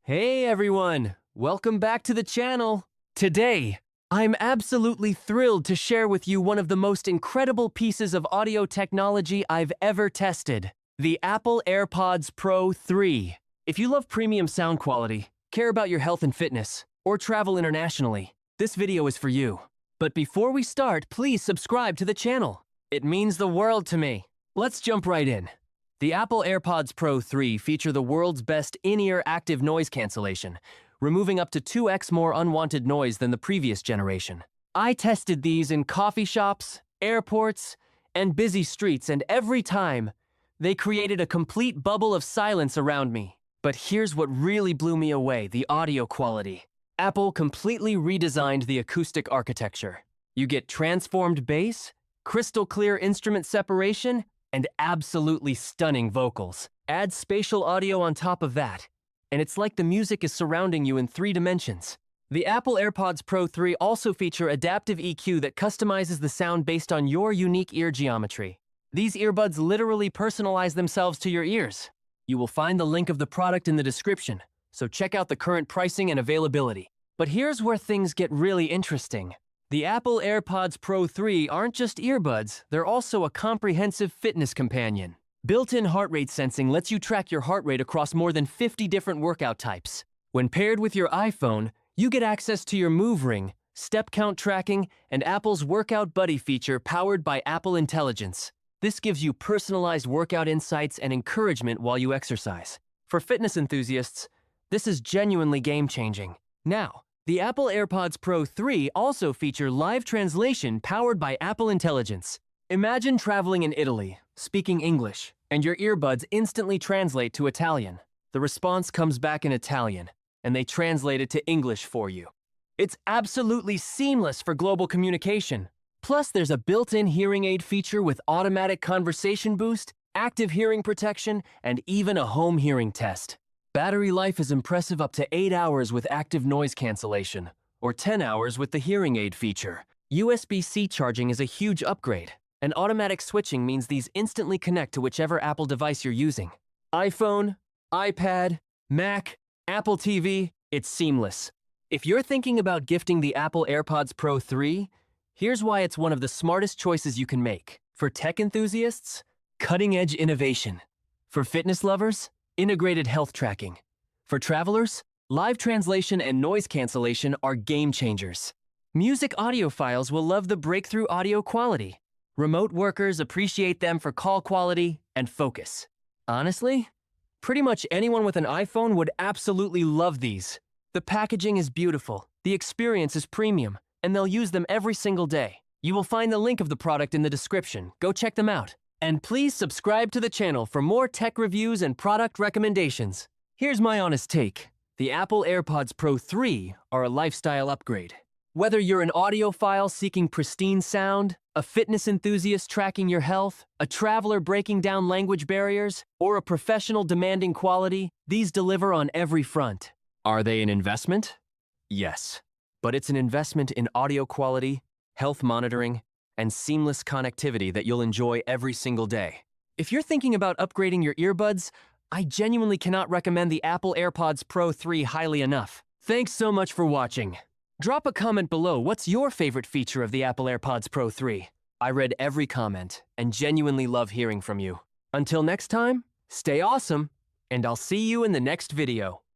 Hey everyone, welcome back to the channel. Today, I'm absolutely thrilled to share with you one of the most incredible pieces of audio technology I've ever tested, the Apple AirPods Pro 3. If you love premium sound quality, care about your health and fitness, or travel internationally, this video is for you. But before we start, please subscribe to the channel. It means the world to me. Let's jump right in. The Apple AirPods Pro 3 feature the world's best in-ear active noise cancellation, removing up to 2x more unwanted noise than the previous generation. I tested these in coffee shops, airports, and busy streets, and every time, they created a complete bubble of silence around me. But here's what really blew me away, the audio quality. Apple completely redesigned the acoustic architecture. You get transformed bass, crystal clear instrument separation, and absolutely stunning vocals. Add spatial audio on top of that, and it's like the music is surrounding you in 3 dimensions. The Apple AirPods Pro 3 also feature adaptive EQ that customizes the sound based on your unique ear geometry. These earbuds literally personalize themselves to your ears. You will find the link of the product in the description, so check out the current pricing and availability. But here's where things get really interesting. The Apple AirPods Pro 3 aren't just earbuds, they're also a comprehensive fitness companion. Built-in heart rate sensing lets you track your heart rate across more than 50 different workout types. When paired with your iPhone, you get access to your Move Ring, step count tracking, and Apple's Workout Buddy feature powered by Apple Intelligence. This gives you personalized workout insights and encouragement while you exercise. For fitness enthusiasts, this is genuinely game-changing. Now, the Apple AirPods Pro 3 also feature live translation powered by Apple Intelligence. Imagine traveling in Italy, speaking English, and your earbuds instantly translate to Italian. The response comes back in Italian, and they translate it to English for you. It's absolutely seamless for global communication. Plus, there's a built-in hearing aid feature with automatic conversation boost, active hearing protection, and even a home hearing test. Battery life is impressive, up to 8 hours with active noise cancellation, or 10 hours with the hearing aid feature. USB-C charging is a huge upgrade, and automatic switching means these instantly connect to whichever Apple device you're using. iPhone, iPad, Mac, Apple TV, it's seamless. If you're thinking about gifting the Apple AirPods Pro 3, here's why it's one of the smartest choices you can make. For tech enthusiasts, cutting-edge innovation. For fitness lovers, integrated health tracking. For travelers, live translation and noise cancellation are game changers. Music audiophiles will love the breakthrough audio quality. Remote workers appreciate them for call quality and focus. Honestly, pretty much anyone with an iPhone would absolutely love these. The packaging is beautiful, the experience is premium, and they'll use them every single day. You will find the link of the product in the description. Go check them out. And please subscribe to the channel for more tech reviews and product recommendations. Here's my honest take. The Apple AirPods Pro 3 are a lifestyle upgrade. Whether you're an audiophile seeking pristine sound, a fitness enthusiast tracking your health, a traveler breaking down language barriers, or a professional demanding quality, these deliver on every front. Are they an investment? Yes. But it's an investment in audio quality, health monitoring, and seamless connectivity that you'll enjoy every single day. If you're thinking about upgrading your earbuds, I genuinely cannot recommend the Apple AirPods Pro 3 highly enough. Thanks so much for watching. Drop a comment below. What's your favorite feature of the Apple AirPods Pro 3? I read every comment and genuinely love hearing from you. Until next time, stay awesome, and I'll see you in the next video.